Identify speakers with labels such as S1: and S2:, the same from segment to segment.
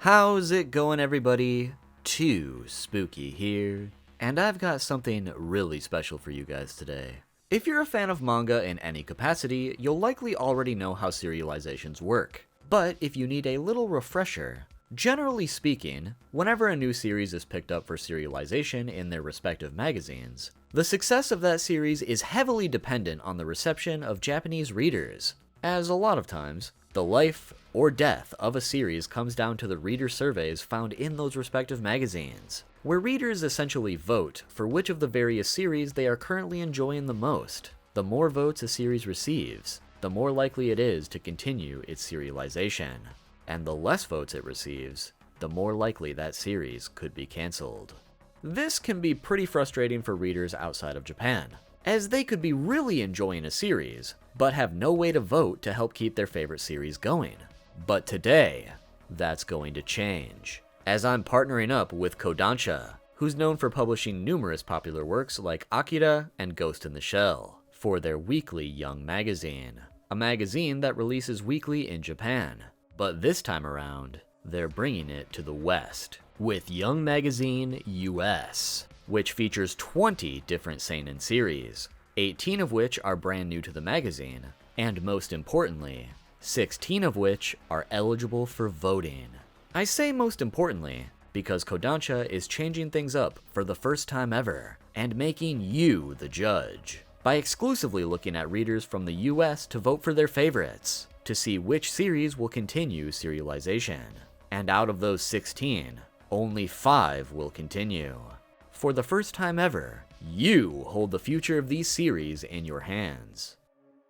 S1: How's it going, everybody? Too Spooky here, and I've got something really special for you guys today. If you're a fan of manga in any capacity, you'll likely already know how serializations work. But if you need a little refresher, generally speaking, whenever a new series is picked up for serialization in their respective magazines, the success of that series is heavily dependent on the reception of Japanese readers, as a lot of times, the life or death of a series comes down to the reader surveys found in those respective magazines, where readers essentially vote for which of the various series they are currently enjoying the most. The more votes a series receives, the more likely it is to continue its serialization, and the less votes it receives, the more likely that series could be cancelled. This can be pretty frustrating for readers outside of Japan, as they could be really enjoying a series, but have no way to vote to help keep their favorite series going. But today, that's going to change, as I'm partnering up with Kodansha, who's known for publishing numerous popular works like Akira and Ghost in the Shell, for their weekly Young magazine, a magazine that releases weekly in Japan. But this time around, they're bringing it to the West, with Young Magazine US, which features 20 different seinen series, 18 of which are brand new to the magazine, and most importantly, 16 of which are eligible for voting. I say most importantly because Kodansha is changing things up for the first time ever, and making you the judge, by exclusively looking at readers from the US to vote for their favorites, to see which series will continue serialization. And out of those 16, only 5 will continue. For the first time ever, you hold the future of these series in your hands.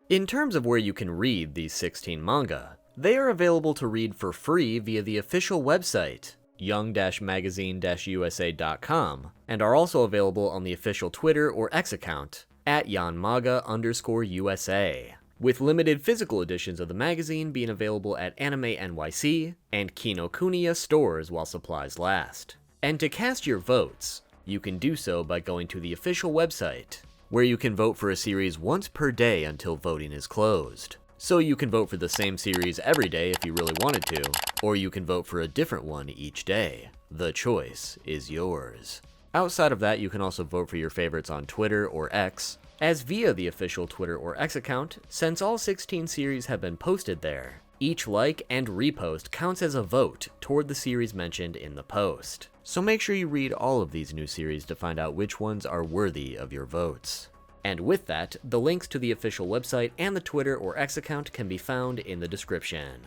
S1: In terms of where you can read these 16 manga, they are available to read for free via the official website, young-magazine-usa.com, and are also available on the official Twitter or X account, at yanmaga_USA, with limited physical editions of the magazine being available at Anime NYC and Kinokuniya stores while supplies last. And to cast your votes, you can do so by going to the official website, where you can vote for a series once per day until voting is closed. So you can vote for the same series every day if you really wanted to, or you can vote for a different one each day. The choice is yours. Outside of that, you can also vote for your favorites on Twitter or X, as via the official Twitter or X account, since all 16 series have been posted there, each like and repost counts as a vote toward the series mentioned in the post. So make sure you read all of these new series to find out which ones are worthy of your votes. And with that, the links to the official website and the Twitter or X account can be found in the description.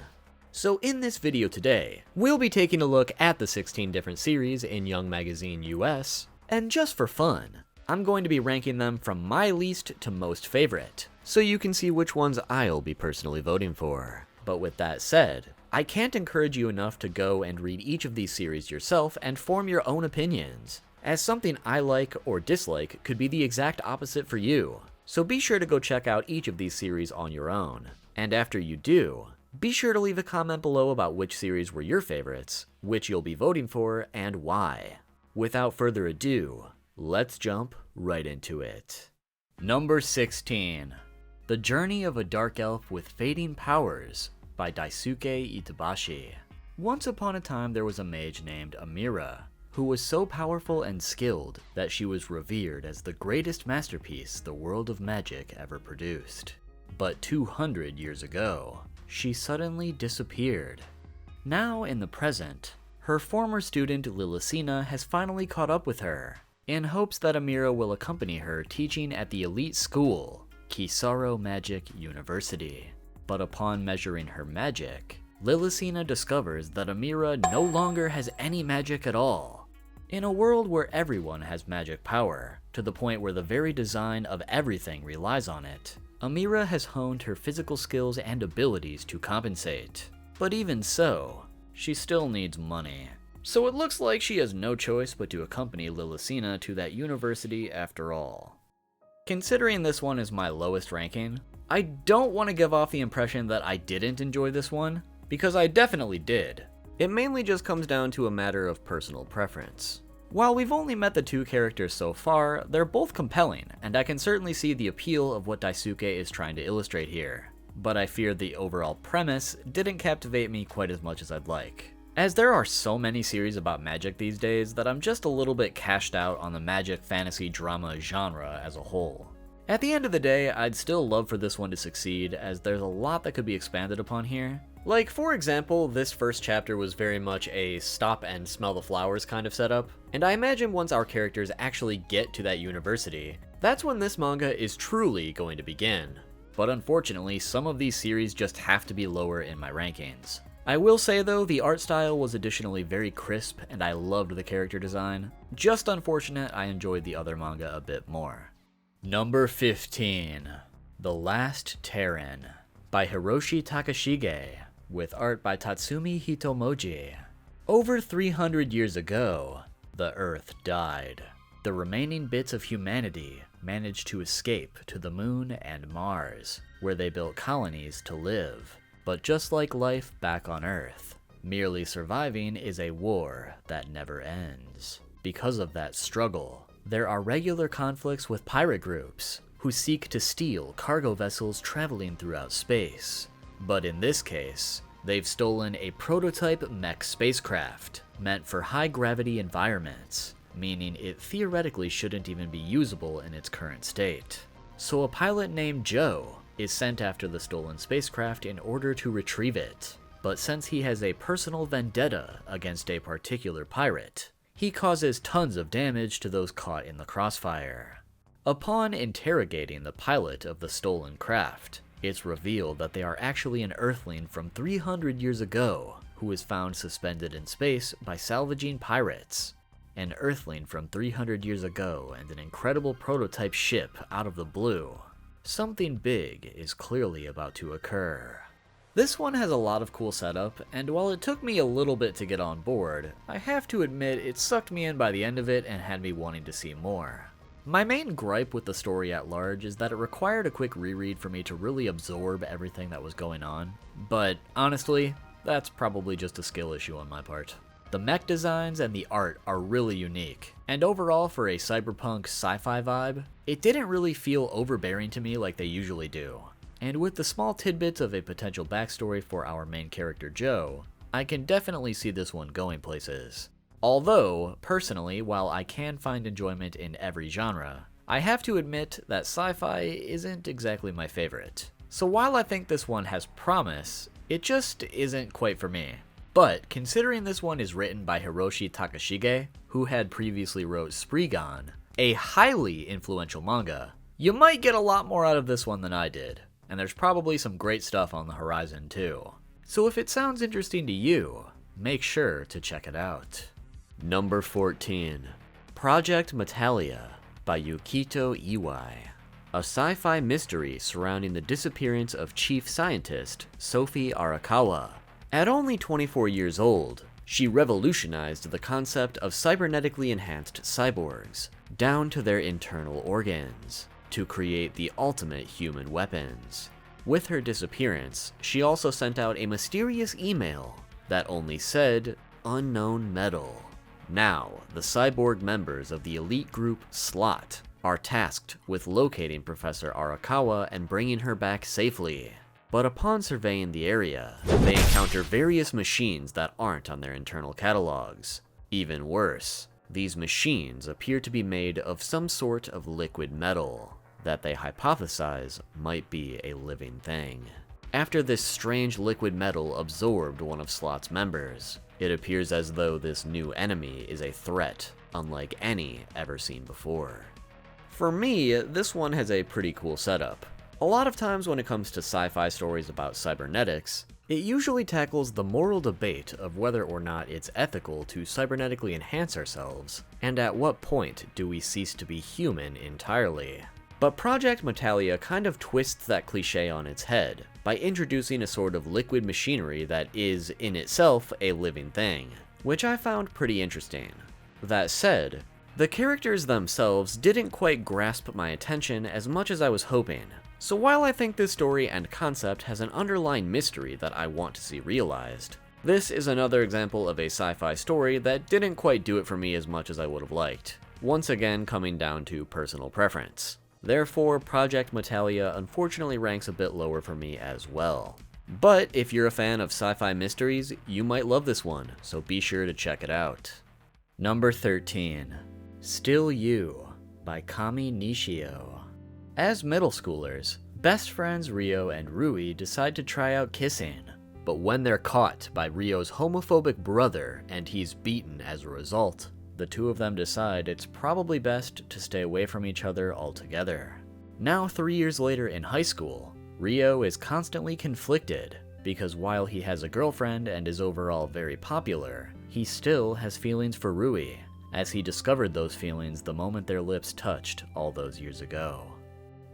S1: So in this video today, we'll be taking a look at the 16 different series in Young Magazine US, and just for fun, I'm going to be ranking them from my least to most favorite, so you can see which ones I'll be personally voting for. But with that said, I can't encourage you enough to go and read each of these series yourself and form your own opinions, as something I like or dislike could be the exact opposite for you. So be sure to go check out each of these series on your own, and after you do, be sure to leave a comment below about which series were your favorites, which you'll be voting for, and why. Without further ado, let's jump right into it. Number 16. The Journey of a Dark Elf with Fading Powers, by Daisuke Itabashi. Once upon a time there was a mage named Amira, who was so powerful and skilled that she was revered as the greatest masterpiece the world of magic ever produced. But 200 years ago, she suddenly disappeared. Now in the present, her former student Lillicina has finally caught up with her, in hopes that Amira will accompany her teaching at the elite school, Kisaro Magic University. But upon measuring her magic, Lillicina discovers that Amira no longer has any magic at all. In a world where everyone has magic power, to the point where the very design of everything relies on it, Amira has honed her physical skills and abilities to compensate. But even so, she still needs money. So it looks like she has no choice but to accompany Lillicina to that university after all. Considering this one is my lowest ranking, I don't want to give off the impression that I didn't enjoy this one, because I definitely did. It mainly just comes down to a matter of personal preference. While we've only met the two characters so far, they're both compelling, and I can certainly see the appeal of what Daisuke is trying to illustrate here. But I fear the overall premise didn't captivate me quite as much as I'd like,
S2: as there are so many series about magic these days that I'm just a little bit cashed out on the magic fantasy drama genre as a whole. At the end of the day, I'd still love for this one to succeed, as there's a lot that could be expanded upon here.
S1: Like, for example, this first chapter was very much a stop and smell the flowers kind of setup, and I imagine once our characters actually get to that university, that's when this manga is truly going to begin.
S2: But unfortunately, some of these series just have to be lower in my rankings. I will say though, the art style was additionally very crisp, and I loved the character design. Just unfortunate I enjoyed the other manga a bit more. Number 15. The Last TERRAN by Hiroshi Takashige, with art by Tatsumi Hitomoji. Over 300 years ago, the Earth died. The remaining bits of humanity managed to escape to the Moon and Mars, where they built colonies to live. But just like life back on Earth, merely surviving is a war that never ends. Because of that struggle, there are regular conflicts with pirate groups who seek to steal cargo vessels traveling throughout space. But in this case, they've stolen a prototype mech spacecraft meant for high-gravity environments, meaning it theoretically shouldn't even be usable in its current state. So a pilot named Joe is sent after the stolen spacecraft in order to retrieve it. But since he has a personal vendetta against a particular pirate, he causes tons of damage to those caught in the crossfire. Upon interrogating the pilot of the stolen craft, it's revealed that they are actually an Earthling from 300 years ago who was found suspended in space by salvaging pirates. An Earthling from 300 years ago and an incredible prototype ship out of the blue. Something big is clearly about to occur. This one has a lot of cool setup, and while it took me a little bit to get on board, I have to admit it sucked me in by the end of it and had me wanting to see more. My main gripe with the story at large is that it required a quick reread for me to really absorb everything that was going on, but honestly, that's probably just a skill issue on my part. The mech designs and the art are really unique, and overall for a cyberpunk sci-fi vibe, it didn't really feel overbearing to me like they usually do. And with the small tidbits of a potential backstory for our main character Joe, I can definitely see this one going places. Although, personally, while I can find enjoyment in every genre, I have to admit that sci-fi isn't exactly my favorite. So while I think this one has promise, it just isn't quite for me. But considering this one is written by Hiroshi Takashige, who had previously wrote Spriggan, a highly influential manga, you might get a lot more out of this one than I did. And there's probably some great stuff on the horizon too. So if it sounds interesting to you, make sure to check it out.
S1: Number 14. Project METALLIA by Yukito Iwai. A sci-fi mystery surrounding the disappearance of chief scientist Sophie Arakawa. At only 24 years old, she revolutionized the concept of cybernetically enhanced cyborgs, down to their internal organs, to create the ultimate human weapons. With her disappearance, she also sent out a mysterious email that only said, "Unknown metal." Now, the cyborg members of the elite group SLOT are tasked with locating Professor Arakawa and bringing her back safely. But upon surveying the area, they encounter various machines that aren't on their internal catalogs. Even worse, these machines appear to be made of some sort of liquid metal that they hypothesize might be a living thing. After this strange liquid metal absorbed one of SLOT's members, it appears as though this new enemy is a threat unlike any ever seen before. For me, this one has a pretty cool setup. A lot of times when it comes to sci-fi stories about cybernetics, it usually tackles the moral debate of whether or not it's ethical to cybernetically enhance ourselves, and at what point do we cease to be human entirely. But Project METALLIA kind of twists that cliche on its head by introducing a sort of liquid machinery that is, in itself, a living thing, which I found pretty interesting. That said, the characters themselves didn't quite grasp my attention as much as I was hoping. So while I think this story and concept has an underlying mystery that I want to see realized, this is another example of a sci-fi story that didn't quite do it for me as much as I would have liked, once again coming down to personal preference. Therefore, Project METALLIA unfortunately ranks a bit lower for me as well. But if you're a fan of sci-fi mysteries, you might love this one, so be sure to check it out. Number 13. Still You by Kami Nishio. As middle schoolers, best friends Ryo and Rui decide to try out kissing, but when they're caught by Ryo's homophobic brother and he's beaten as a result, the two of them decide it's probably best to stay away from each other altogether. Now 3 years later in high school, Ryo is constantly conflicted because while he has a girlfriend and is overall very popular, he still has feelings for Rui, as he discovered those feelings the moment their lips touched all those years ago.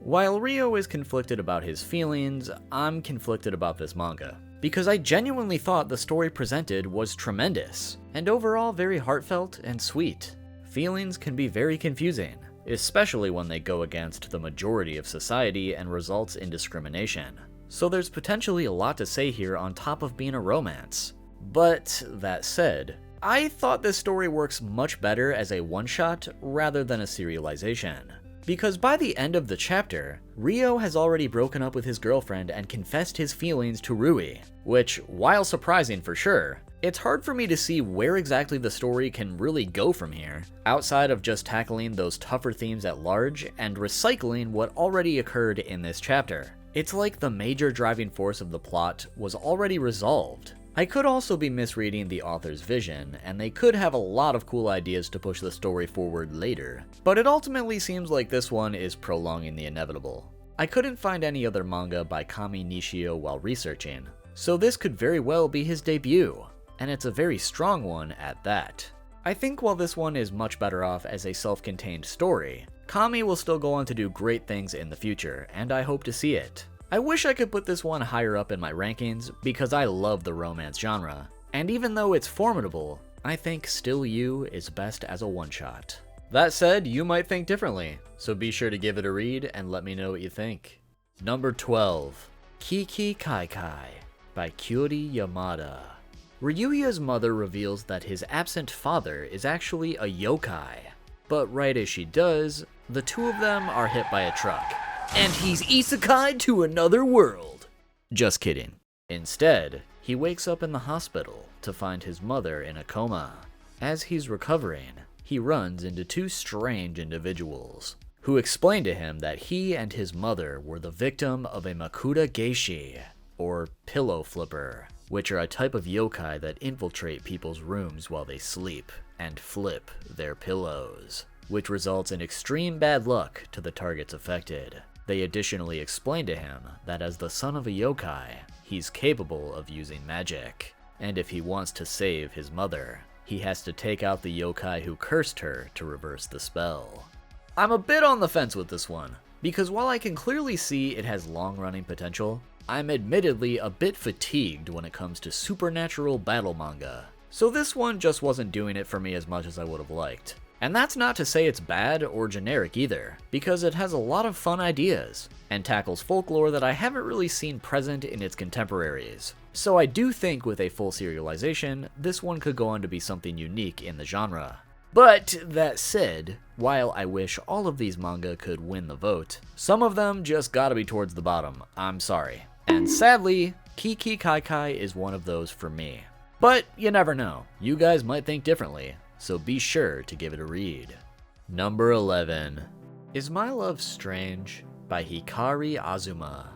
S1: While Ryo is conflicted about his feelings, I'm conflicted about this manga, because I genuinely thought the story presented was tremendous, and overall very heartfelt and sweet. Feelings can be very confusing, especially when they go against the majority of society and results in discrimination. So there's potentially a lot to say here on top of being a romance. But that said, I thought this story works much better as a one-shot rather than a serialization. Because by the end of the chapter, Ryo has already broken up with his girlfriend and confessed his feelings to Rui, which, while surprising for sure, it's hard for me to see where exactly the story can really go from here, outside of just tackling those tougher themes at large and recycling what already occurred in this chapter. It's like the major driving force of the plot was already resolved. I could also be misreading the author's vision, and they could have a lot of cool ideas to push the story forward later, but it ultimately seems like this one is prolonging the inevitable. I couldn't find any other manga by Kami Nishio while researching, so this could very well be his debut, and it's a very strong one at that. I think while this one is much better off as a self-contained story, Kami will still go on to do great things in the future, and I hope to see it. I wish I could put this one higher up in my rankings because I love the romance genre, and even though it's formidable, I think Still You is best as a one-shot. That said, you might think differently, so be sure to give it a read and let me know what you think. Number 12. KIKIKAIKAI by Kyori Yamada. Ryuya's mother reveals that his absent father is actually a yokai, but right as she does, the two of them are hit by a truck. And he's isekai'd to another world. Just kidding. Instead, he wakes up in the hospital to find his mother in a coma. As he's recovering, he runs into two strange individuals, who explain to him that he and his mother were the victim of a makuta geishi, or pillow flipper, which are a type of yokai that infiltrate people's rooms while they sleep and flip their pillows, which results in extreme bad luck to the targets affected. They additionally explain to him that as the son of a yokai, he's capable of using magic, and if he wants to save his mother, he has to take out the yokai who cursed her to reverse the spell. I'm a bit on the fence with this one, because while I can clearly see it has long-running potential, I'm admittedly a bit fatigued when it comes to supernatural battle manga, so this one just wasn't doing it for me as much as I would have liked. And that's not to say it's bad or generic either, because it has a lot of fun ideas, and tackles folklore that I haven't really seen present in its contemporaries. So I do think with a full serialization, this one could go on to be something unique in the genre. But that said, while I wish all of these manga could win the vote, some of them just gotta be towards the bottom, I'm sorry. And sadly, KIKIKAIKAI is one of those for me. But you never know, you guys might think differently, so be sure to give it a read. Number 11. Is My Love Strange by Hikari Azuma.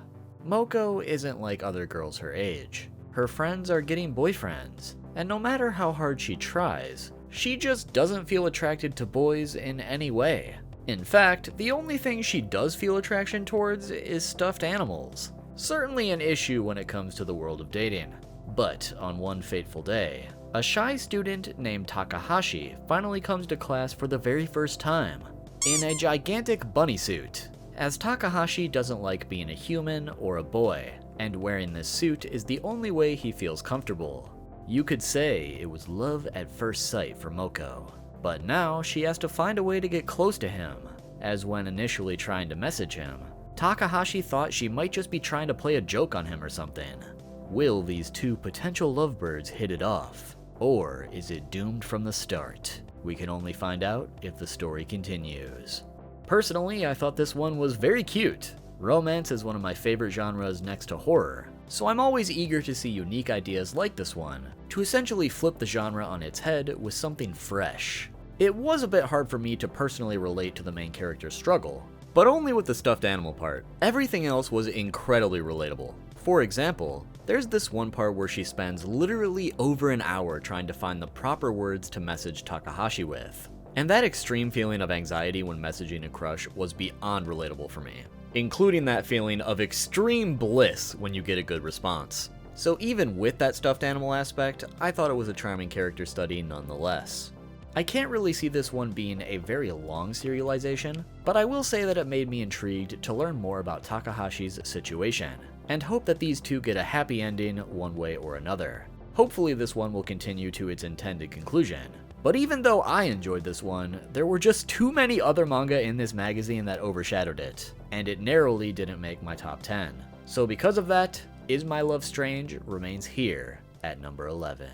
S1: Moko isn't like other girls her age. Her friends are getting boyfriends, and no matter how hard she tries, she just doesn't feel attracted to boys in any way. In fact, the only thing she does feel attraction towards is stuffed animals. Certainly an issue when it comes to the world of dating. But on one fateful day, a shy student named Takahashi finally comes to class for the very first time, in a gigantic bunny suit, as Takahashi doesn't like being a human or a boy, and wearing this suit is the only way he feels comfortable. You could say it was love at first sight for Moko, but now she has to find a way to get close to him, as when initially trying to message him, Takahashi thought she might just be trying to play a joke on him or something. Will these two potential lovebirds hit it off? Or is it doomed from the start? We can only find out if the story continues. Personally, I thought this one was very cute. Romance is one of my favorite genres next to horror,
S2: so I'm always eager to see unique ideas like this one, to essentially flip the genre on its head with something fresh. It was a bit hard for me to personally relate to the main character's struggle, but only with the stuffed animal part. Everything else was incredibly relatable. For example, there's this one part where she spends literally over an hour trying to find the proper words to message Takahashi with. And that extreme feeling of anxiety when messaging a crush was beyond relatable for me, including that feeling of extreme bliss when you get a good response. So even with that stuffed animal aspect, I thought it was a charming character study nonetheless. I can't really see this one being a very long serialization, but I will say that it made me intrigued to learn more about Takahashi's situation, and hope that these two get a happy ending one way or another. Hopefully this one will continue to its intended conclusion. But even though I enjoyed this one, there were just too many other manga in this magazine that overshadowed it, and it narrowly didn't make my top 10. So because of that, Is My Love Strange remains here at number 11.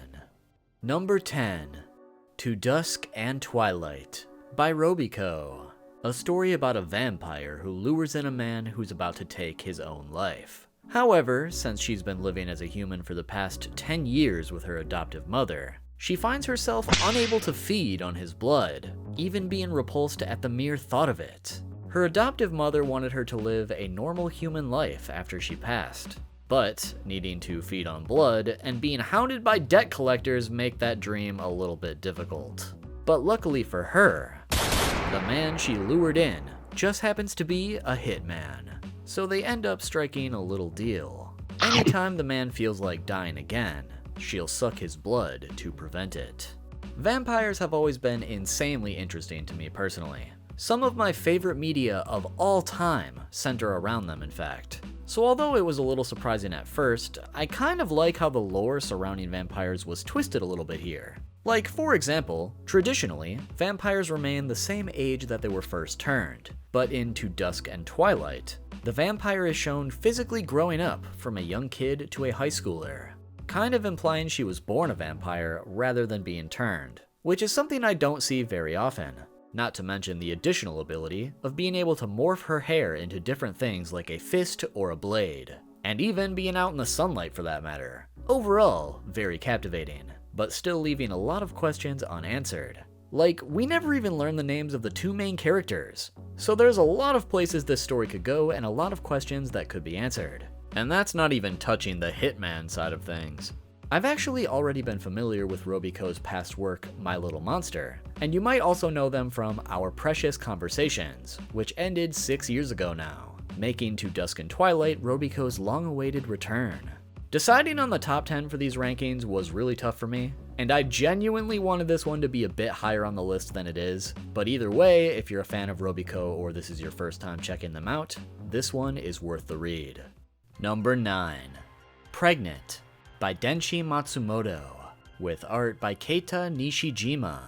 S2: Number 10. To Dusk and Twilight by Robiko. A story about a vampire who lures in a man who's about to take his own life. However, since she's been living as a human for the past 10 years with her adoptive mother, she finds herself unable to feed on his blood, even being repulsed at the mere thought of it. Her adoptive mother wanted her to live a normal human life after she passed, but needing to feed on blood and being hounded by debt collectors make that dream a little bit difficult. But luckily for her, the man she lured in just happens to be a hitman, so they end up striking a little deal. Anytime the man feels like dying again, she'll suck his blood to prevent it. Vampires have always been insanely interesting to me personally. Some of my favorite media of all time center around them, in fact. So although it was a little surprising at first, I kind of like how the lore surrounding vampires was twisted a little bit here. Like, for example, traditionally, vampires remain the same age that they were first turned, but in To Dusk and Twilight, the vampire is shown physically growing up from a young kid to a high schooler, kind of implying she was born a vampire rather than being turned, which is something I don't see very often. Not to mention the additional ability of being able to morph her hair into different things like a fist or a blade, and even being out in the sunlight for that matter. Overall, very captivating, but still leaving a lot of questions unanswered. Like, we never even learned the names of the two main characters, so there's a lot of places this story could go and a lot of questions that could be answered. And that's not even touching the hitman side of things. I've actually already been familiar with Robiko's past work, My Little Monster, and you might also know them from Our Precious Conversations, which ended 6 years ago now, making To Dusk and Twilight Robiko's long-awaited return. Deciding on the top 10 for these rankings was really tough for me, and I genuinely wanted this one to be a bit higher on the list than it is, but either way, if you're a fan of Robiko or this is your first time checking them out, this one is worth the read. Number 9. Pregnant by Denshi Matsumoto, with art by Keita Nishijima.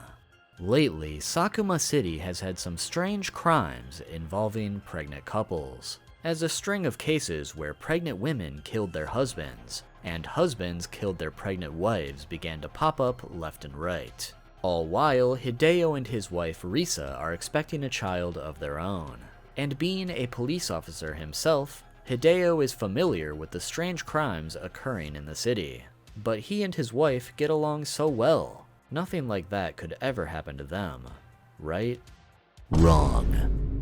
S2: Lately, Sakuma City has had some strange crimes involving pregnant couples, as a string of cases where pregnant women killed their husbands, and husbands killed their pregnant wives began to pop up left and right. All while, Hideo and his wife Risa are expecting a child of their own. And being a police officer himself, Hideo is familiar with the strange crimes occurring in the city. But he and his wife get along so well. Nothing like that could ever happen to them, right? Wrong.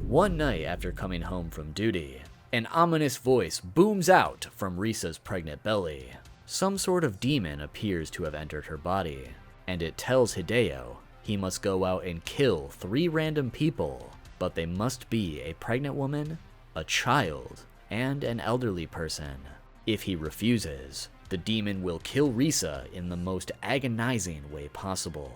S2: One night after coming home from duty, an ominous voice booms out from Risa's pregnant belly. Some sort of demon appears to have entered her body, and it tells Hideo he must go out and kill 3 random people, but they must be a pregnant woman, a child, and an elderly person. If he refuses, the demon will kill Risa in the most agonizing way possible.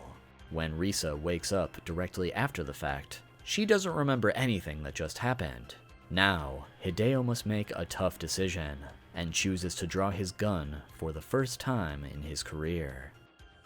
S2: When Risa wakes up directly after the fact, she doesn't remember anything that just happened. Now, Hideo must make a tough decision, and chooses to draw his gun for the first time in his career.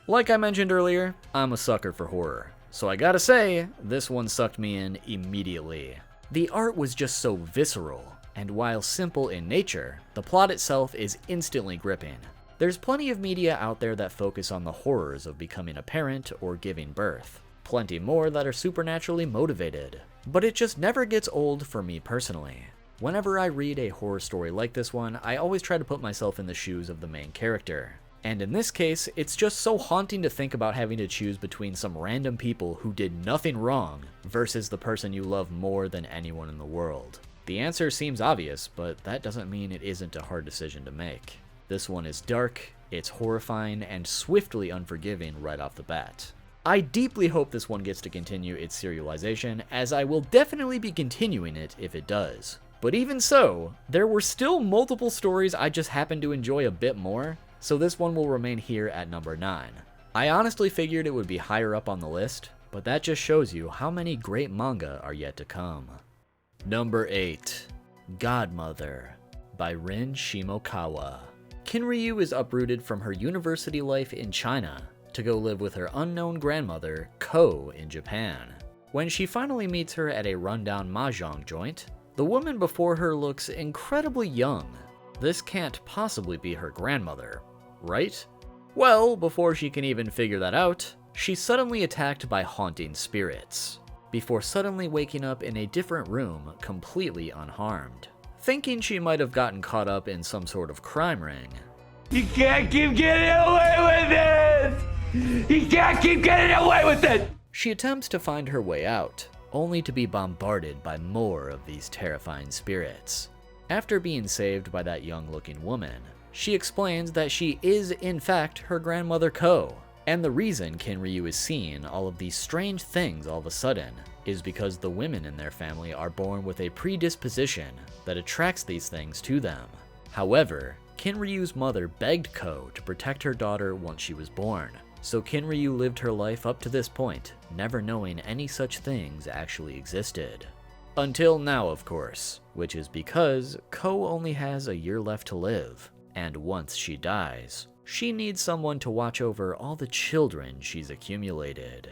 S2: Like I mentioned earlier, I'm a sucker for horror, so I gotta say, this one sucked me in immediately. The art was just so visceral, and while simple in nature, the plot itself is instantly gripping. There's plenty of media out there that focus on the horrors of becoming a parent or giving birth. Plenty more that are supernaturally motivated. But it just never gets old for me personally. Whenever I read a horror story like this one, I always try to put myself in the shoes of the main character. And in this case, it's just so haunting to think about having to choose between some random people who did nothing wrong versus the person you love more than anyone in the world. The answer seems obvious, but that doesn't mean it isn't a hard decision to make. This one is dark, it's horrifying, and swiftly unforgiving right off the bat. I deeply hope this one gets to continue its serialization, as I will definitely be continuing it if it does. But even so, there were still multiple stories I just happened to enjoy a bit more, so this one will remain here at number 9. I honestly figured it would be higher up on the list, but that just shows you how many great manga are yet to come. Number 8. Godmother by Rin Shimokawa. Kinryu is uprooted from her university life in China to go live with her unknown grandmother, Ko, in Japan. When she finally meets her at a rundown mahjong joint, the woman before her looks incredibly young. This can't possibly be her grandmother, right? Well, before she can even figure that out, she's suddenly attacked by haunting spirits, before suddenly waking up in a different room completely unharmed. Thinking she might have gotten caught up in some sort of crime ring.
S3: You can't keep getting away with it! You can't keep getting away with it!
S2: She attempts to find her way out, only to be bombarded by more of these terrifying spirits. After being saved by that young-looking woman, she explains that she is in fact her grandmother Ko, and the reason Kinryu is seeing all of these strange things all of a sudden is because the women in their family are born with a predisposition that attracts these things to them. However, Kinryu's mother begged Ko to protect her daughter once she was born, so Kinryu lived her life up to this point, never knowing any such things actually existed. Until now, of course, which is because Ko only has a year left to live, and once she dies, she needs someone to watch over all the children she's accumulated.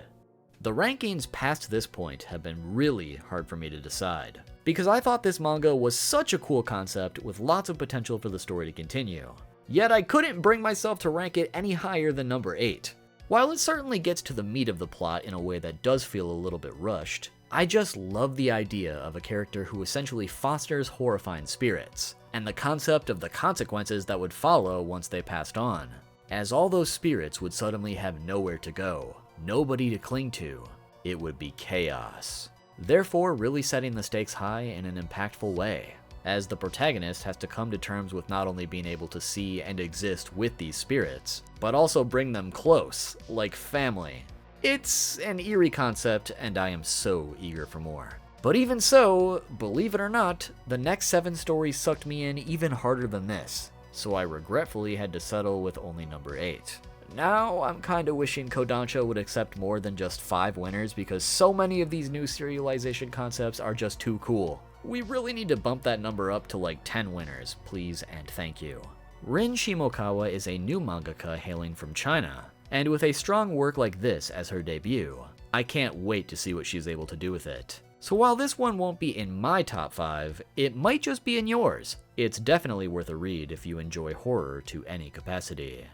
S2: The rankings past this point have been really hard for me to decide, because I thought this manga was such a cool concept with lots of potential for the story to continue. Yet I couldn't bring myself to rank it any higher than number 8. While it certainly gets to the meat of the plot in a way that does feel a little bit rushed, I just love the idea of a character who essentially fosters horrifying spirits, and the concept of the consequences that would follow once they passed on, as all those spirits would suddenly have nowhere to go, nobody to cling to. It would be chaos. Therefore, really setting the stakes high in an impactful way, as the protagonist has to come to terms with not only being able to see and exist with these spirits, but also bring them close, like family. It's an eerie concept, and I am so eager for more. But even so, believe it or not, the next 7 stories sucked me in even harder than this, so I regretfully had to settle with only number 8. Now, I'm kinda wishing Kodansha would accept more than just 5 winners because so many of these new serialization concepts are just too cool. We really need to bump that number up to like 10 winners, please and thank you. Rin Shimokawa is a new mangaka hailing from China, and with a strong work like this as her debut, I can't wait to see what she's able to do with it. So while this one won't be in my top 5, it might just be in yours. It's definitely worth a read if you enjoy horror to any capacity.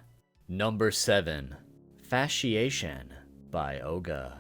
S2: Number 7. Fasciation by Oga.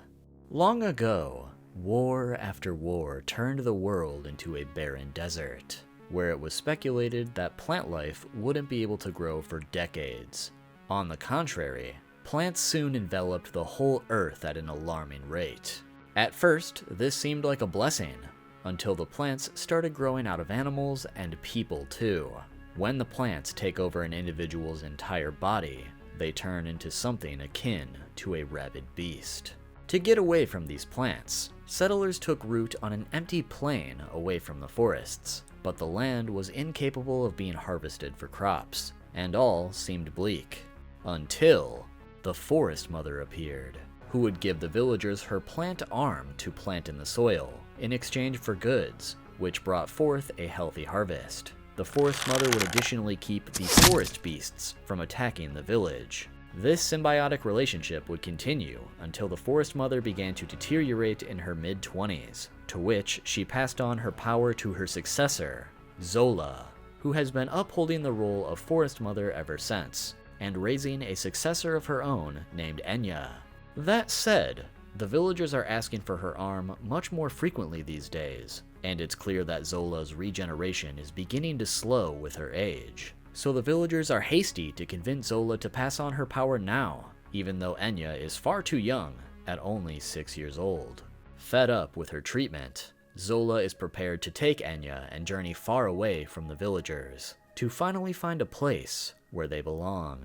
S2: Long ago, war after war turned the world into a barren desert, where it was speculated that plant life wouldn't be able to grow for decades. On the contrary, plants soon enveloped the whole earth at an alarming rate. At first, this seemed like a blessing, until the plants started growing out of animals and people too. When the plants take over an individual's entire body, they turn into something akin to a rabid beast. To get away from these plants, settlers took root on an empty plain away from the forests, but the land was incapable of being harvested for crops, and all seemed bleak. Until the Forest Mother appeared, who would give the villagers her plant arm to plant in the soil, in exchange for goods, which brought forth a healthy harvest. The Forest Mother would additionally keep the forest beasts from attacking the village. This symbiotic relationship would continue until the Forest Mother began to deteriorate in her mid-20s, to which she passed on her power to her successor, Zola, who has been upholding the role of Forest Mother ever since, and raising a successor of her own named Enya. That said, the villagers are asking for her arm much more frequently these days, and it's clear that Zola's regeneration is beginning to slow with her age. So the villagers are hasty to convince Zola to pass on her power now, even though Enya is far too young, at only 6 years old. Fed up with her treatment, Zola is prepared to take Enya and journey far away from the villagers, to finally find a place where they belong.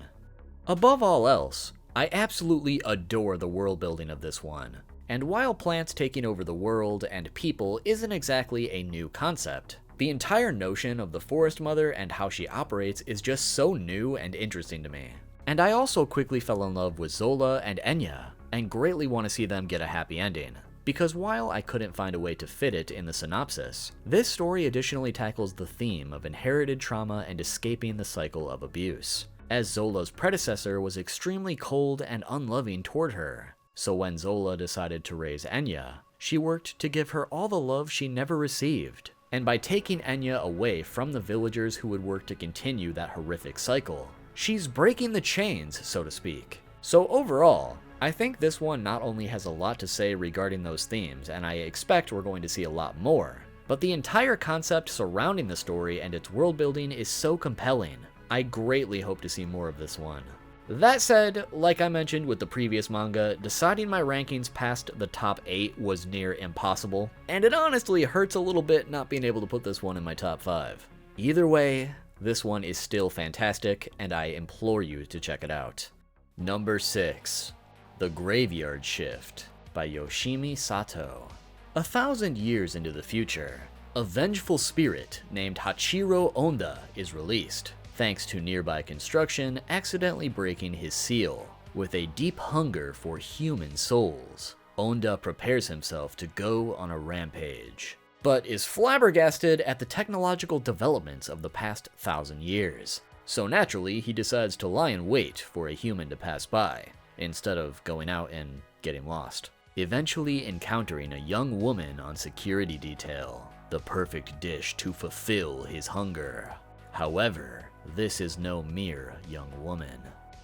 S2: Above all else, I absolutely adore the world building of this one, and while plants taking over the world and people isn't exactly a new concept, the entire notion of the Forest Mother and how she operates is just so new and interesting to me. And I also quickly fell in love with Zola and Enya, and greatly want to see them get a happy ending. Because while I couldn't find a way to fit it in the synopsis, this story additionally tackles the theme of inherited trauma and escaping the cycle of abuse, as Zola's predecessor was extremely cold and unloving toward her. So when Zola decided to raise Enya, she worked to give her all the love she never received. And by taking Enya away from the villagers who would work to continue that horrific cycle, she's breaking the chains, so to speak. So overall, I think this one not only has a lot to say regarding those themes, and I expect we're going to see a lot more, but the entire concept surrounding the story and its world building is so compelling. I greatly hope to see more of this one. That said, like I mentioned with the previous manga, deciding my rankings past the top 8 was near impossible, and it honestly hurts a little bit not being able to put this one in my top 5. Either way, this one is still fantastic, and I implore you to check it out. Number 6. The Graveyard Shift by Yoshimi Sato. 1,000 years into the future, a vengeful spirit named Hachiro Onda is released, thanks to nearby construction accidentally breaking his seal. With a deep hunger for human souls, Onda prepares himself to go on a rampage, but is flabbergasted at the technological developments of the past 1,000 years. So naturally, he decides to lie in wait for a human to pass by, instead of going out and getting lost. Eventually encountering a young woman on security detail, the perfect dish to fulfill his hunger. However, this is no mere young woman,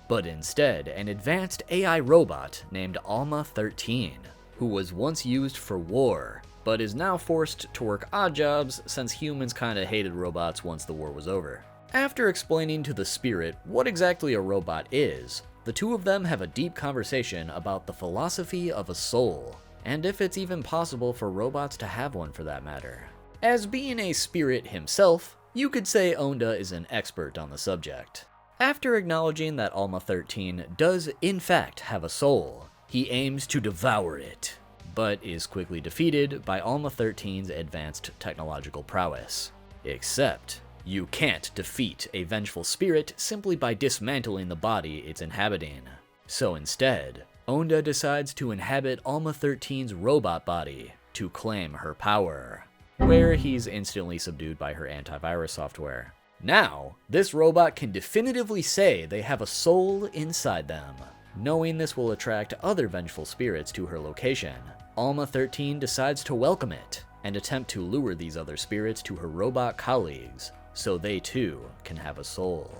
S2: but instead an advanced AI robot named Alma 13, who was once used for war, but is now forced to work odd jobs since humans kinda hated robots once the war was over. After explaining to the spirit what exactly a robot is, the two of them have a deep conversation about the philosophy of a soul, and if it's even possible for robots to have one for that matter. As being a spirit himself, you could say Onda is an expert on the subject. After acknowledging that Alma 13 does in fact have a soul, he aims to devour it, but is quickly defeated by Alma 13's advanced technological prowess. Except, you can't defeat a vengeful spirit simply by dismantling the body it's inhabiting. So instead, Onda decides to inhabit Alma 13's robot body to claim her power, where he's instantly subdued by her antivirus software. Now, this robot can definitively say they have a soul inside them. Knowing this will attract other vengeful spirits to her location, Alma 13 decides to welcome it and attempt to lure these other spirits to her robot colleagues, so they too can have a soul.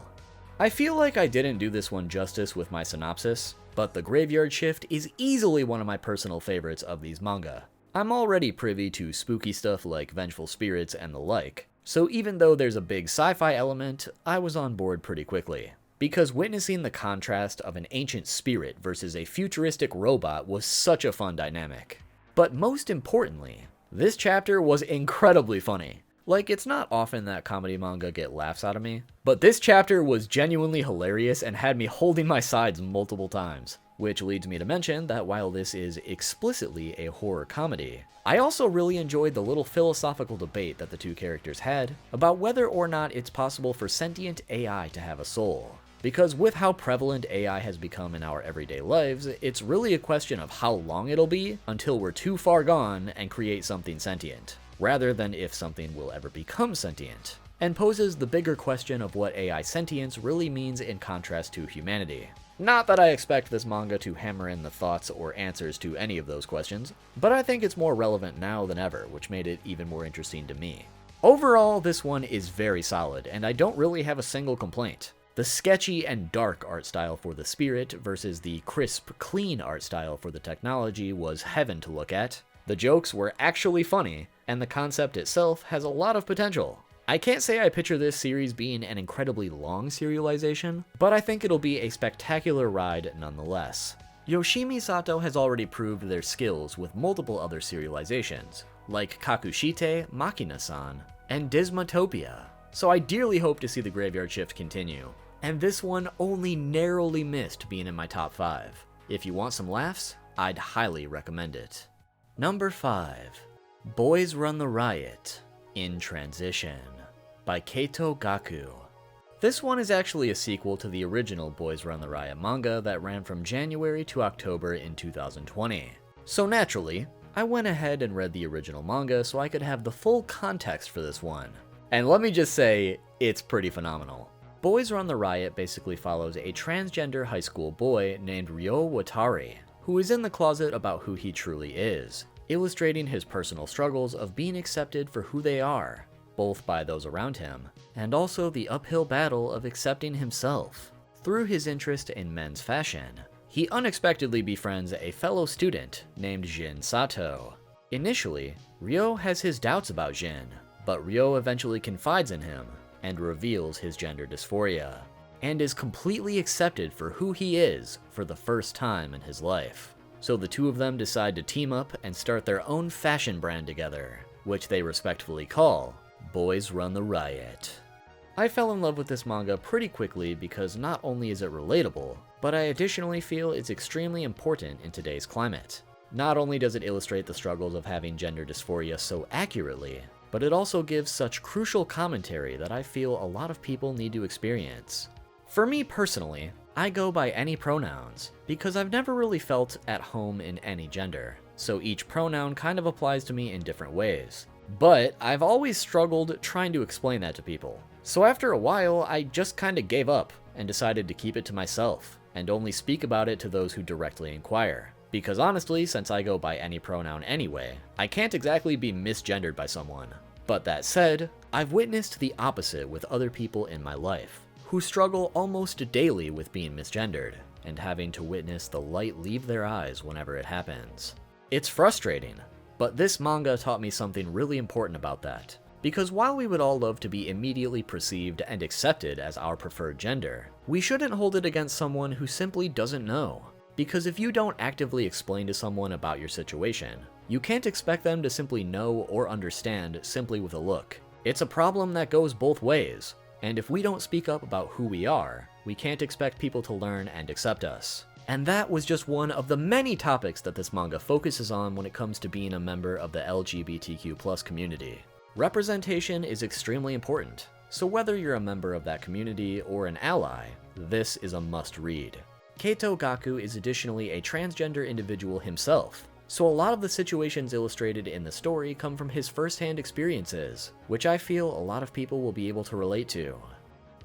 S2: I feel like I didn't do this one justice with my synopsis, but The Graveyard Shift is easily one of my personal favorites of these manga. I'm already privy to spooky stuff like vengeful spirits and the like, so even though there's a big sci-fi element, I was on board pretty quickly. Because witnessing the contrast of an ancient spirit versus a futuristic robot was such a fun dynamic. But most importantly, this chapter was incredibly funny. Like, it's not often that comedy manga get laughs out of me, but this chapter was genuinely hilarious and had me holding my sides multiple times. Which leads me to mention that while this is explicitly a horror comedy, I also really enjoyed the little philosophical debate that the two characters had about whether or not it's possible for sentient AI to have a soul. Because with how prevalent AI has become in our everyday lives, it's really a question of how long it'll be until we're too far gone and create something sentient, rather than if something will ever become sentient, and poses the bigger question of what AI sentience really means in contrast to humanity. Not that I expect this manga to hammer in the thoughts or answers to any of those questions, but I think it's more relevant now than ever, which made it even more interesting to me. Overall, this one is very solid, and I don't really have a single complaint. The sketchy and dark art style for the spirit versus the crisp, clean art style for the technology was heaven to look at. The jokes were actually funny, and the concept itself has a lot of potential. I can't say I picture this series being an incredibly long serialization, but I think it'll be a spectacular ride nonetheless. Yoshimi Sato has already proved their skills with multiple other serializations, like Kakushite, Makina-san, and Dismatopia, so I dearly hope to see the Graveyard Shift continue. And this one only narrowly missed being in my top 5. If you want some laughs, I'd highly recommend it. Number 5. Boys Run the Riot, In Transition, by Keito Gaku. This one is actually a sequel to the original Boys Run the Riot manga that ran from January to October in 2020. So naturally, I went ahead and read the original manga so I could have the full context for this one. And let me just say, it's pretty phenomenal. Boys Run the Riot basically follows a transgender high school boy named Ryo Watari, who is in the closet about who he truly is, illustrating his personal struggles of being accepted for who they are, both by those around him, and also the uphill battle of accepting himself. Through his interest in men's fashion, he unexpectedly befriends a fellow student named Jin Sato. Initially, Ryo has his doubts about Jin, but Ryo eventually confides in him and reveals his gender dysphoria, and is completely accepted for who he is for the first time in his life. So the two of them decide to team up and start their own fashion brand together, which they respectfully call Boys Run the Riot. I fell in love with this manga pretty quickly because not only is it relatable, but I additionally feel it's extremely important in today's climate. Not only does it illustrate the struggles of having gender dysphoria so accurately, but it also gives such crucial commentary that I feel a lot of people need to experience. For me personally, I go by any pronouns, because I've never really felt at home in any gender, so each pronoun kind of applies to me in different ways. But I've always struggled trying to explain that to people. So after a while, I just kinda gave up and decided to keep it to myself, and only speak about it to those who directly inquire. Because honestly, since I go by any pronoun anyway, I can't exactly be misgendered by someone. But that said, I've witnessed the opposite with other people in my life, who struggle almost daily with being misgendered, and having to witness the light leave their eyes whenever it happens. It's frustrating, but this manga taught me something really important about that. Because while we would all love to be immediately perceived and accepted as our preferred gender, we shouldn't hold it against someone who simply doesn't know. Because if you don't actively explain to someone about your situation, you can't expect them to simply know or understand simply with a look. It's a problem that goes both ways, and if we don't speak up about who we are, we can't expect people to learn and accept us. And that was just one of the many topics that this manga focuses on when it comes to being a member of the LGBTQ+ community. Representation is extremely important, so whether you're a member of that community or an ally, this is a must-read. Keito Gaku is additionally a transgender individual himself, so a lot of the situations illustrated in the story come from his first-hand experiences, which I feel a lot of people will be able to relate to.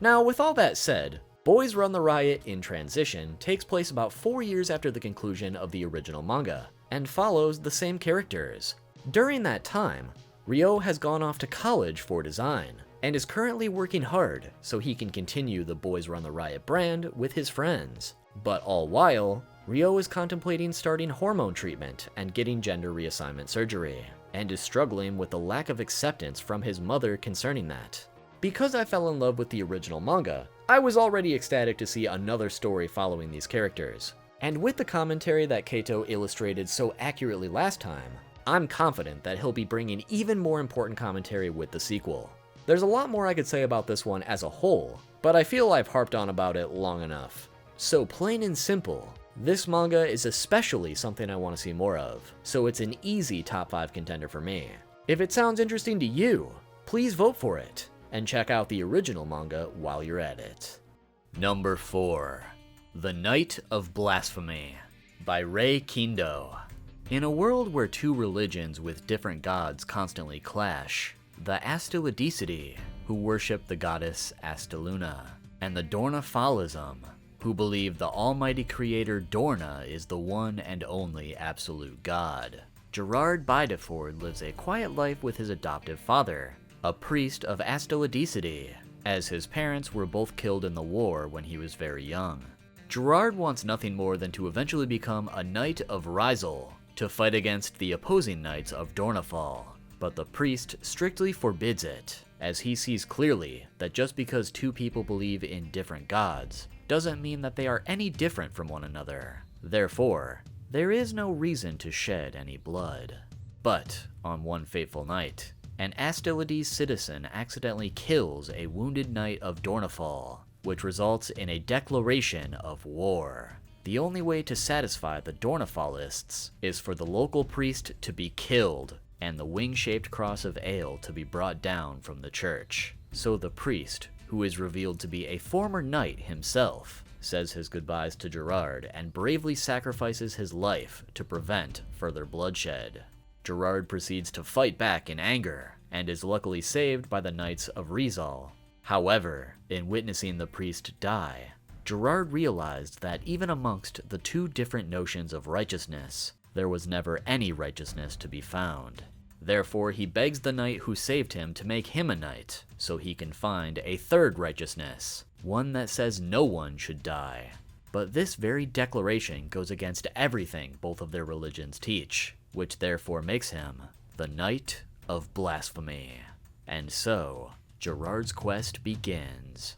S2: Now, with all that said, Boys Run the Riot in Transition takes place about 4 years after the conclusion of the original manga, and follows the same characters. During that time, Ryo has gone off to college for design, and is currently working hard so he can continue the Boys Run the Riot brand with his friends. But all while, Ryo is contemplating starting hormone treatment and getting gender reassignment surgery, and is struggling with the lack of acceptance from his mother concerning that. Because I fell in love with the original manga, I was already ecstatic to see another story following these characters. And with the commentary that Keito illustrated so accurately last time, I'm confident that he'll be bringing even more important commentary with the sequel. There's a lot more I could say about this one as a whole, but I feel I've harped on about it long enough. So plain and simple, this manga is especially something I want to see more of, so it's an easy top 5 contender for me. If it sounds interesting to you, please vote for it, and check out the original manga while you're at it. Number 4. The Knight of Blasphemy, by Rei Kindo. In a world where two religions with different gods constantly clash, the Astilidicidi, who worship the goddess Astiluna, and the Dornafalism, who believe the almighty creator Dorna is the one and only absolute god. Gerard Bideford lives a quiet life with his adoptive father, a priest of Astilidicidi, as his parents were both killed in the war when he was very young. Gerard wants nothing more than to eventually become a Knight of Rizal, to fight against the opposing Knights of Dornafall, but the priest strictly forbids it, as he sees clearly that just because two people believe in different gods doesn't mean that they are any different from one another. Therefore, there is no reason to shed any blood. But on one fateful night, an Astilides citizen accidentally kills a wounded Knight of Dornafall, which results in a declaration of war. The only way to satisfy the Dornafallists is for the local priest to be killed and the wing-shaped cross of ale to be brought down from the church. So the priest, who is revealed to be a former knight himself, says his goodbyes to Gerard and bravely sacrifices his life to prevent further bloodshed. Gerard proceeds to fight back in anger and is luckily saved by the Knights of Rizal. However, in witnessing the priest die, Gerard realized that even amongst the two different notions of righteousness, there was never any righteousness to be found. Therefore, he begs the knight who saved him to make him a knight, so he can find a third righteousness, one that says no one should die. But this very declaration goes against everything both of their religions teach, which therefore makes him the Knight of Blasphemy. And so, Gerard's quest begins.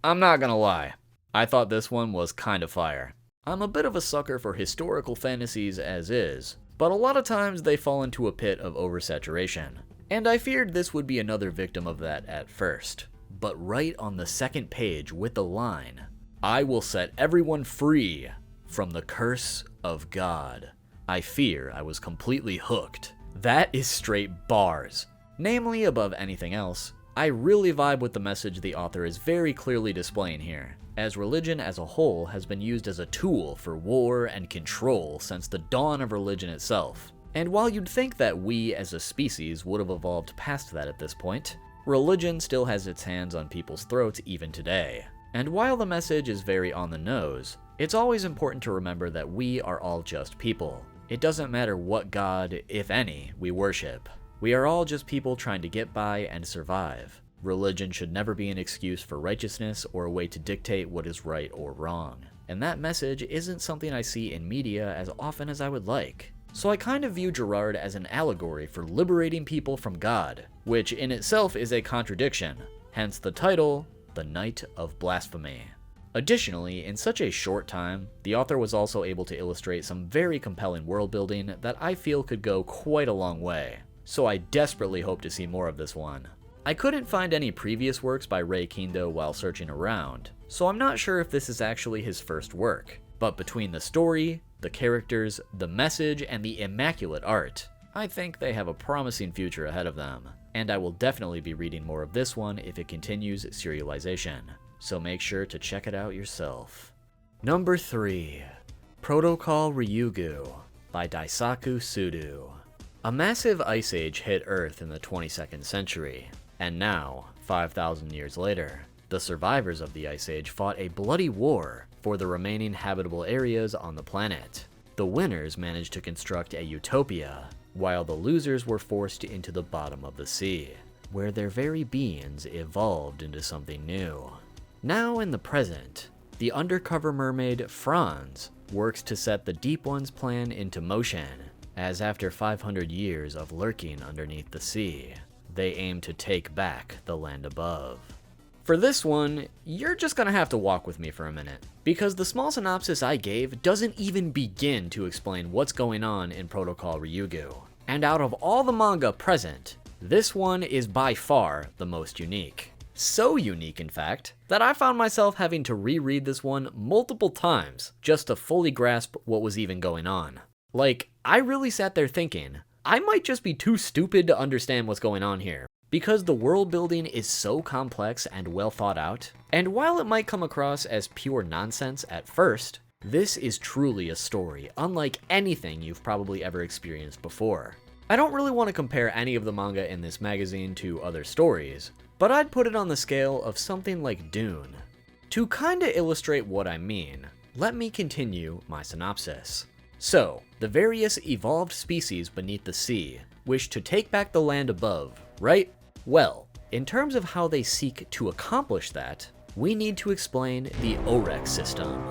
S2: I'm not gonna lie, I thought this one was kinda fire. I'm a bit of a sucker for historical fantasies as is, but a lot of times they fall into a pit of oversaturation, and I feared this would be another victim of that at first. But right on the second page with the line, "I will set everyone free from the curse of God," I fear I was completely hooked. That is straight bars. Namely, above anything else, I really vibe with the message the author is very clearly displaying here, as religion as a whole has been used as a tool for war and control since the dawn of religion itself. And while you'd think that we as a species would have evolved past that at this point, religion still has its hands on people's throats even today. And while the message is very on the nose, it's always important to remember that we are all just people. It doesn't matter what god, if any, we worship. We are all just people trying to get by and survive. Religion should never be an excuse for righteousness or a way to dictate what is right or wrong. And that message isn't something I see in media as often as I would like. So I kind of view Gerard as an allegory for liberating people from God, which in itself is a contradiction, hence the title, The Knight of Blasphemy. Additionally, in such a short time, the author was also able to illustrate some very compelling world building that I feel could go quite a long way. So I desperately hope to see more of this one. I couldn't find any previous works by Ray Kindo while searching around, so I'm not sure if this is actually his first work. But between the story, the characters, the message, and the immaculate art, I think they have a promising future ahead of them. And I will definitely be reading more of this one if it continues serialization. So make sure to check it out yourself. Number 3. Protocol Ryugu by Daisaku Sudo. A massive ice age hit Earth in the 22nd century, and now, 5,000 years later, the survivors of the ice age fought a bloody war for the remaining habitable areas on the planet. The winners managed to construct a utopia, while the losers were forced into the bottom of the sea, where their very beings evolved into something new. Now in the present, the undercover mermaid Franz works to set the Deep One's plan into motion, as after 500 years of lurking underneath the sea, they aim to take back the land above. For this one, you're just gonna have to walk with me for a minute, because the small synopsis I gave doesn't even begin to explain what's going on in Protocol Ryugu. And out of all the manga present, this one is by far the most unique. So unique, in fact, that I found myself having to reread this one multiple times just to fully grasp what was even going on. Like, I really sat there thinking, I might just be too stupid to understand what's going on here, because the world building is so complex and well thought out, and while it might come across as pure nonsense at first, this is truly a story unlike anything you've probably ever experienced before. I don't really want to compare any of the manga in this magazine to other stories, but I'd put it on the scale of something like Dune. To kinda illustrate what I mean, let me continue my synopsis. So, the various evolved species beneath the sea wish to take back the land above, right? Well, In terms of how they seek to accomplish that, we need to explain the OREC system.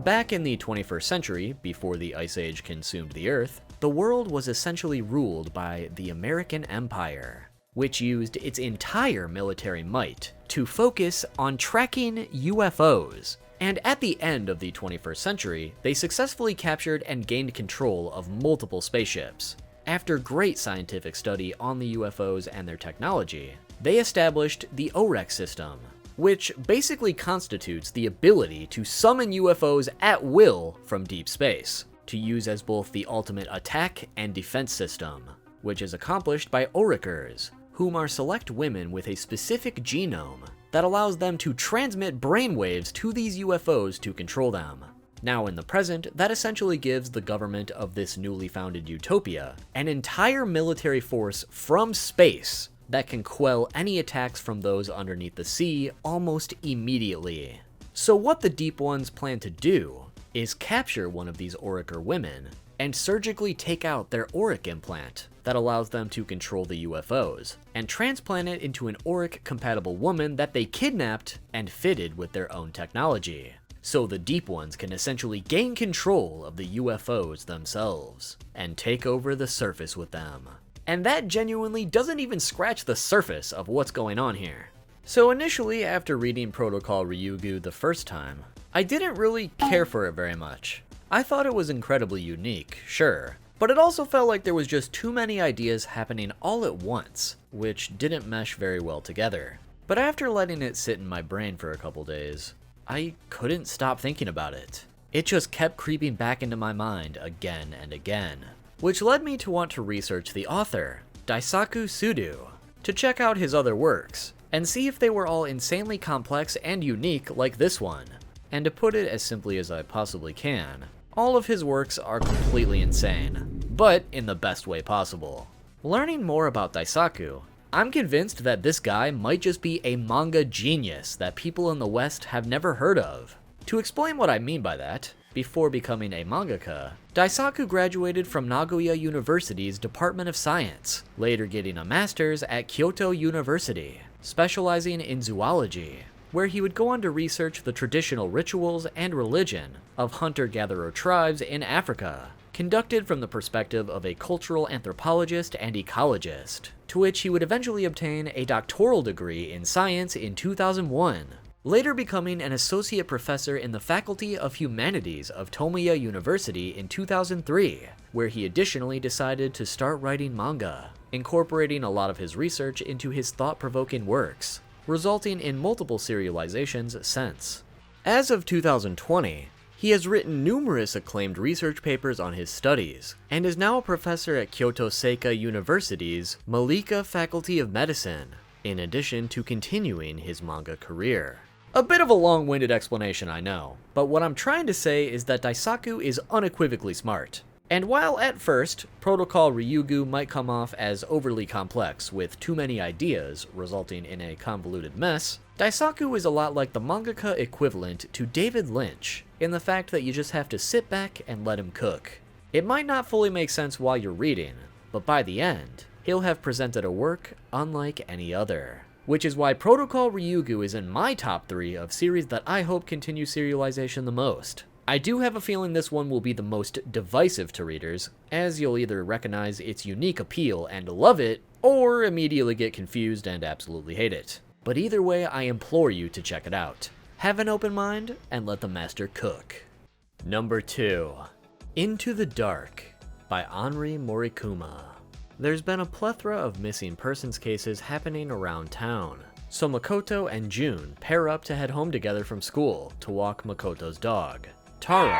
S2: Back in the 21st century, before the Ice Age consumed the Earth, the world was essentially ruled by the American Empire, which used its entire military might to focus on tracking UFOs. And at the end of the 21st century, they successfully captured and gained control of multiple spaceships. After great scientific study on the UFOs and their technology, they established the OREC system, which basically constitutes the ability to summon UFOs at will from deep space, to use as both the ultimate attack and defense system, which is accomplished by ORECers, whom are select women with a specific genome that allows them to transmit brainwaves to these UFOs to control them. Now in the present, that essentially gives the government of this newly founded utopia an entire military force from space that can quell any attacks from those underneath the sea almost immediately. So what the Deep Ones plan to do is capture one of these ORECer women and surgically take out their OREC implant that allows them to control the UFOs, and transplant it into an OREC-compatible woman that they kidnapped and fitted with their own technology. So the Deep Ones can essentially gain control of the UFOs themselves, and take over the surface with them. And that genuinely doesn't even scratch the surface of what's going on here. So initially, after reading Protocol Ryugu the first time, I didn't really care for it very much. I thought it was incredibly unique, sure, but it also felt like there was just too many ideas happening all at once, which didn't mesh very well together. But after letting it sit in my brain for a couple days, I couldn't stop thinking about it. It just kept creeping back into my mind again and again, which led me to want to research the author, Daisaku Sudo, to check out his other works, and see if they were all insanely complex and unique like this one. And to put it as simply as I possibly can, all of his works are completely insane, but in the best way possible. Learning more about Daisaku, I'm convinced that this guy might just be a manga genius that people in the West have never heard of. To explain what I mean by that, before becoming a mangaka, Daisaku graduated from Nagoya University's Department of Science, later getting a master's at Kyoto University, specializing in zoology, where he would go on to research the traditional rituals and religion of hunter-gatherer tribes in Africa, conducted from the perspective of a cultural anthropologist and ecologist, to which he would eventually obtain a doctoral degree in science in 2001, later becoming an associate professor in the Faculty of Humanities of Tomiya University in 2003, where he additionally decided to start writing manga, incorporating a lot of his research into his thought-provoking works, resulting in multiple serializations since. As of 2020, he has written numerous acclaimed research papers on his studies, and is now a professor at Kyoto Seika University's Malika Faculty of Medicine, in addition to continuing his manga career. A bit of a long-winded explanation, I know, but what I'm trying to say is that Daisaku is unequivocally smart. And while at first, Protocol Ryugu might come off as overly complex with too many ideas, resulting in a convoluted mess, Daisaku is a lot like the mangaka equivalent to David Lynch, in the fact that you just have to sit back and let him cook. It might not fully make sense while you're reading, but by the end, he'll have presented a work unlike any other. Which is why Protocol Ryugu is in my top 3 of series that I hope continue serialization the most. I do have a feeling this one will be the most divisive to readers, as you'll either recognize its unique appeal and love it, or immediately get confused and absolutely hate it. But either way, I implore you to check it out. Have an open mind, and let the master cook. Number 2. Into the Dark by Henri Morikuma. There's been a plethora of missing persons cases happening around town, so Makoto and June pair up to head home together from school to walk Makoto's dog, Taro.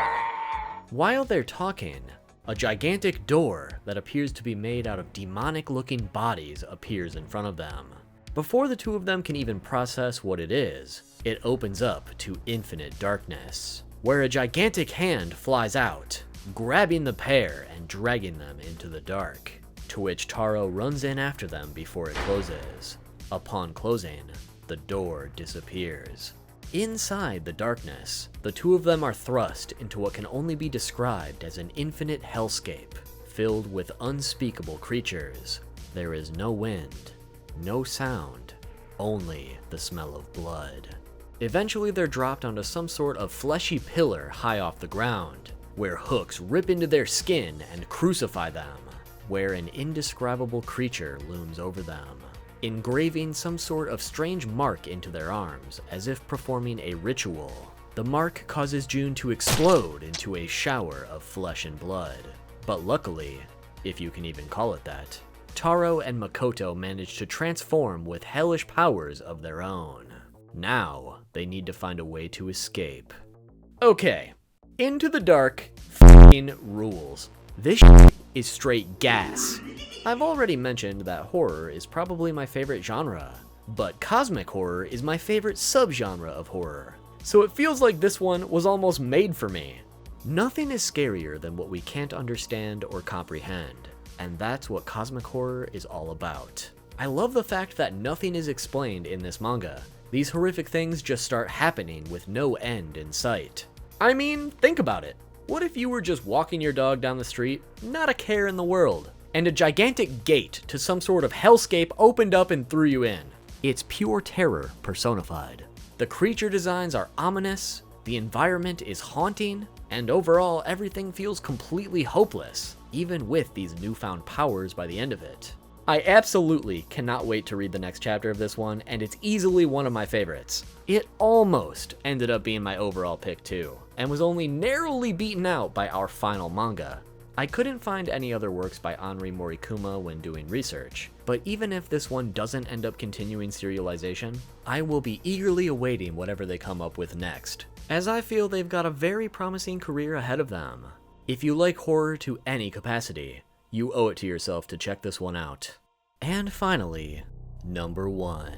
S2: While they're talking, a gigantic door that appears to be made out of demonic-looking bodies appears in front of them. Before the two of them can even process what it is, it opens up to infinite darkness, where a gigantic hand flies out, grabbing the pair and dragging them into the dark, to which Taro runs in after them before it closes. Upon closing, the door disappears. Inside the darkness, the two of them are thrust into what can only be described as an infinite hellscape, filled with unspeakable creatures. There is no wind, no sound,
S1: only the smell of blood. Eventually they're dropped onto some sort of fleshy pillar high off the ground, where hooks rip into their skin and crucify them, where an indescribable creature looms over them, engraving some sort of strange mark into their arms as if performing a ritual. The mark causes June to explode into a shower of flesh and blood. But luckily, if you can even call it that, Taro and Makoto manage to transform with hellish powers of their own. Now, they need to find a way to escape. Okay, Into the Dark f***ing rules. This shit is straight gas. I've already mentioned that horror is probably my favorite genre, but cosmic horror is my favorite subgenre of horror. So it feels like this one was almost made for me. Nothing is scarier than what we can't understand or comprehend, and that's what cosmic horror is all about. I love the fact that nothing is explained in this manga. These horrific things just start happening with no end in sight. I mean, think about it. What if you were just walking your dog down the street, not a care in the world, and a gigantic gate to some sort of hellscape opened up and threw you in? It's pure terror personified. The creature designs are ominous, the environment is haunting, and overall everything feels completely hopeless, even with these newfound powers by the end of it. I absolutely cannot wait to read the next chapter of this one, and it's easily one of my favorites. It almost ended up being my overall pick too, and was only narrowly beaten out by our final manga. I couldn't find any other works by Henri Morikuma when doing research, but even if this one doesn't end up continuing serialization, I will be eagerly awaiting whatever they come up with next, as I feel they've got a very promising career ahead of them. If you like horror to any capacity, you owe it to yourself to check this one out. And finally, number 1,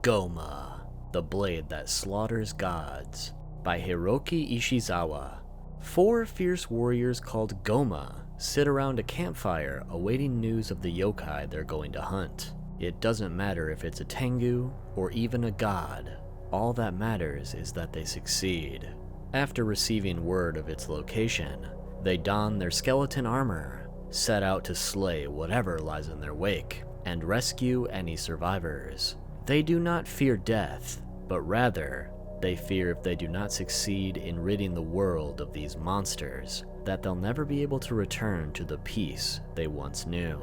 S1: GOUMA, The Blade That Slaughters Gods, by Hiroki Ishizawa. 4 fierce warriors called GOUMA sit around a campfire awaiting news of the yokai they're going to hunt. It doesn't matter if it's a tengu or even a god. All that matters is that they succeed. After receiving word of its location, they don their skeleton armor, set out to slay whatever lies in their wake, and rescue any survivors. They do not fear death, but rather, they fear if they do not succeed in ridding the world of these monsters, that they'll never be able to return to the peace they once knew.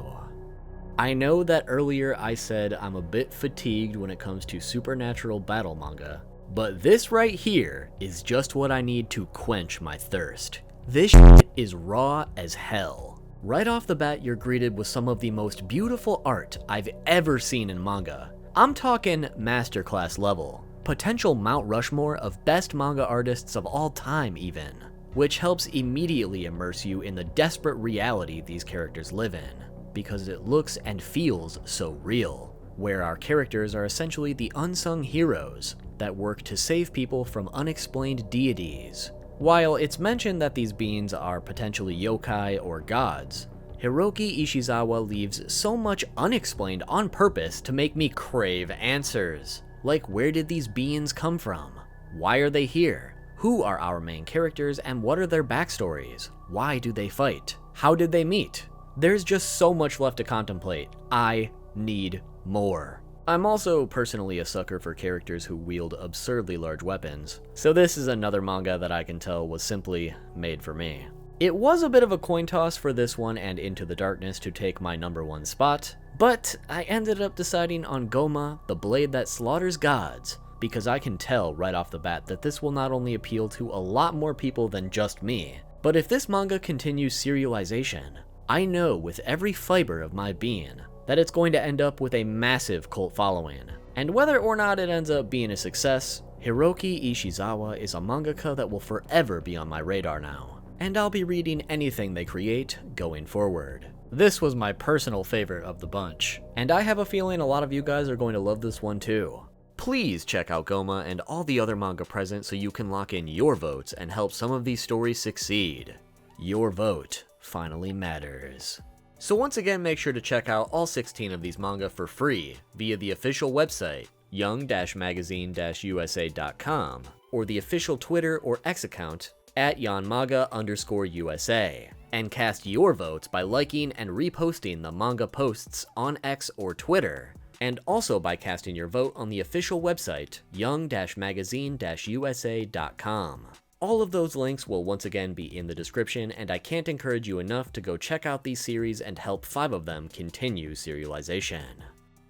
S1: I know that earlier I said I'm a bit fatigued when it comes to supernatural battle manga, but this right here is just what I need to quench my thirst. This shit is raw as hell. Right off the bat, you're greeted with some of the most beautiful art I've ever seen in manga. I'm talking masterclass level. Potential Mount Rushmore of best manga artists of all time even, which helps immediately immerse you in the desperate reality these characters live in, because it looks and feels so real, where our characters are essentially the unsung heroes that work to save people from unexplained deities. While it's mentioned that these beings are potentially yokai or gods, Hiroki Ishizawa leaves so much unexplained on purpose to make me crave answers. Like, where did these beings come from? Why are they here? Who are our main characters and what are their backstories? Why do they fight? How did they meet? There's just so much left to contemplate. I need more. I'm also personally a sucker for characters who wield absurdly large weapons, so this is another manga that I can tell was simply made for me. It was a bit of a coin toss for this one and Into the Darkness to take my number 1 spot, but I ended up deciding on GOUMA, The Blade That Slaughters Gods, because I can tell right off the bat that this will not only appeal to a lot more people than just me, but if this manga continues serialization, I know with every fiber of my being that it's going to end up with a massive cult following. And whether or not it ends up being a success, Hiroki Ishizawa is a mangaka that will forever be on my radar now, and I'll be reading anything they create going forward. This was my personal favorite of the bunch, and I have a feeling a lot of you guys are going to love this one too. Please check out GOUMA and all the other manga present so you can lock in your votes and help some of these stories succeed. Your vote finally matters. So once again, make sure to check out all 16 of these manga for free via the official website, young-magazine-usa.com, or the official Twitter or X account at yanmaga_USA, and cast your votes by liking and reposting the manga posts on X or Twitter, and also by casting your vote on the official website, young-magazine-usa.com. All of those links will once again be in the description, and I can't encourage you enough to go check out these series and help 5 of them continue serialization.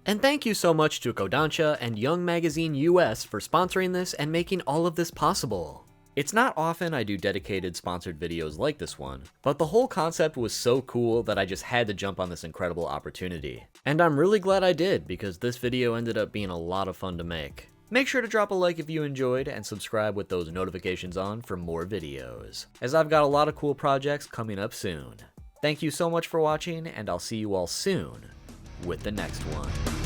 S1: And thank you so much to Kodansha and Young Magazine US for sponsoring this and making all of this possible. It's not often I do dedicated sponsored videos like this one, but the whole concept was so cool that I just had to jump on this incredible opportunity. And I'm really glad I did, because this video ended up being a lot of fun to make. Make sure to drop a like if you enjoyed, and subscribe with those notifications on for more videos, as I've got a lot of cool projects coming up soon. Thank you so much for watching, and I'll see you all soon with the next one.